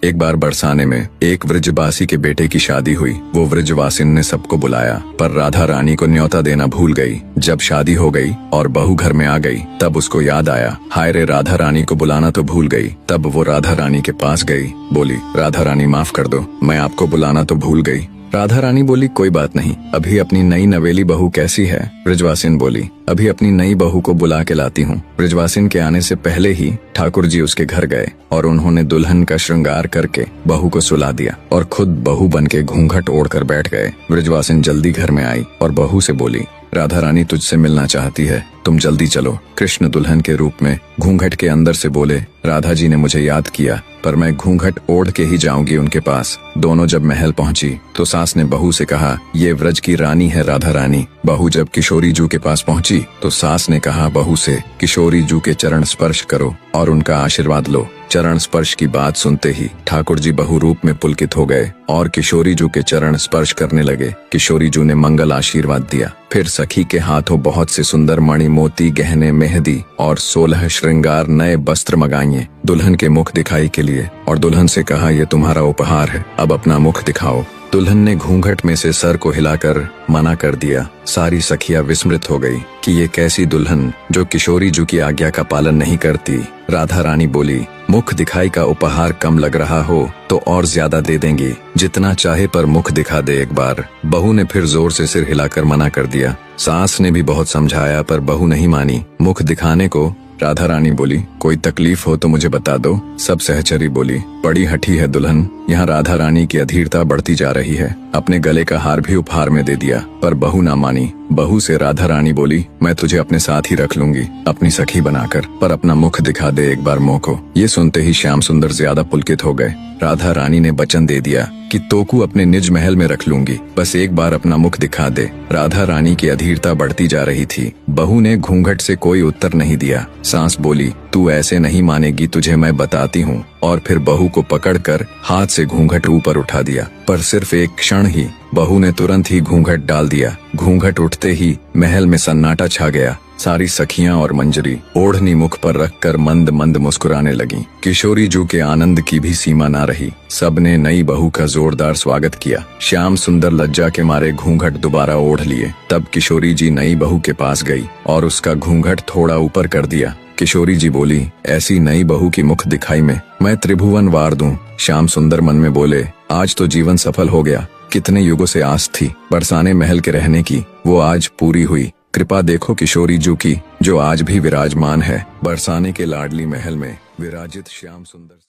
एक बार बरसाने में एक वृजवासी के बेटे की शादी हुई। वो वृजवासिन ने सबको बुलाया, पर राधा रानी को न्योता देना भूल गई। जब शादी हो गई और बहू घर में आ गई, तब उसको याद आया, हाय रे, राधा रानी को बुलाना तो भूल गई। तब वो राधा रानी के पास गई, बोली, राधा रानी माफ कर दो, मैं आपको बुलाना तो भूल गई। राधा रानी बोली, कोई बात नहीं, अभी अपनी नई नवेली बहू कैसी है? वृजवासिन बोली, अभी अपनी नई बहू को बुला के लाती हूँ। वृजवासिन के आने से पहले ही ठाकुर जी उसके घर गए और उन्होंने दुल्हन का श्रृंगार करके बहू को सुला दिया और खुद बहू बन के घूंघट ओढ़कर बैठ गए। वृजवासिन जल्दी घर में आई और बहू से बोली, राधा रानी तुझसे मिलना चाहती है, तुम जल्दी चलो। कृष्ण दुल्हन के रूप में घूंघट के अंदर से बोले, राधा जी ने मुझे याद किया, पर मैं घूंघट ओढ़ के ही जाऊंगी उनके पास। दोनों जब महल पहुंची तो सास ने बहू से कहा, ये व्रज की रानी है राधा रानी। बहू जब किशोरी जू के पास पहुंची तो सास ने कहा बहू से, किशोरी जू के चरण स्पर्श करो और उनका आशीर्वाद लो। चरण स्पर्श की बात सुनते ही ठाकुर जी बहू रूप में पुलकित हो गए और किशोरी जू के चरण स्पर्श करने लगे। किशोरी जू ने मंगल आशीर्वाद दिया। फिर सखी के हाथों बहुत से सुंदर मणि, मोती, गहने, मेहंदी और 16 श्रृंगार नए वस्त्र मंगाइए दुल्हन के मुख दिखाई के लिए, और दुल्हन से कहा, ये तुम्हारा उपहार है, अब अपना मुख दिखाओ। दुल्हन ने घूंघट में से सर को हिलाकर मना कर दिया। सारी सखियां विस्मृत हो गई कि ये कैसी दुल्हन जो किशोरी जू की आज्ञा का पालन नहीं करती। राधा रानी बोली, मुख दिखाई का उपहार कम लग रहा हो तो और ज्यादा दे देंगी, जितना चाहे पर मुख दिखा दे एक बार। बहू ने फिर जोर से सिर हिलाकर मना कर दिया। सास ने भी बहुत समझाया पर बहू नहीं मानी मुख दिखाने को। राधा रानी बोली, कोई तकलीफ हो तो मुझे बता दो। सब सहचरी बोली, बड़ी हठी है दुल्हन। यहाँ राधा रानी की अधीरता बढ़ती जा रही है। अपने गले का हार भी उपहार में दे दिया, पर बहू ना मानी। बहू से राधा रानी बोली, मैं तुझे अपने साथ ही रख लूंगी, अपनी सखी बनाकर, पर अपना मुख दिखा दे एक बार मोह को। ये सुनते ही श्याम सुंदर ज्यादा पुलकित हो गए। राधा रानी ने वचन दे दिया कि तोकू अपने निज महल में रख लूंगी, बस एक बार अपना मुख दिखा दे। राधा रानी की अधीरता बढ़ती जा रही थी। बहू ने घूंघट से कोई उत्तर नहीं दिया। सास बोली, तू ऐसे नहीं मानेगी, तुझे मैं बताती हूँ। और फिर बहू को पकड़कर हाथ से घूंघट ऊपर उठा दिया, पर सिर्फ एक क्षण ही। बहू ने तुरंत ही घूंघट डाल दिया। घूंघट उठते ही महल में सन्नाटा छा गया। सारी सखियां और मंजरी ओढ़नी मुख पर रखकर मंद मंद मुस्कुराने लगीं। किशोरी जू के आनंद की भी सीमा ना रही। सबने नई बहू का जोरदार स्वागत किया। श्याम सुंदर लज्जा के मारे घूंघट दोबारा ओढ़ लिए। तब किशोरी जी नई बहू के पास गई और उसका घूंघट थोड़ा ऊपर कर दिया। किशोरी जी बोली, ऐसी नई बहू की मुख दिखाई में मैं त्रिभुवन वार दूं। श्याम सुंदर मन में बोले, आज तो जीवन सफल हो गया। कितने युगों से आस थी बरसाने महल के रहने की, वो आज पूरी हुई। कृपा देखो किशोरी जू की, जो आज भी विराजमान है बरसाने के लाडली महल में, विराजित श्याम सुंदर।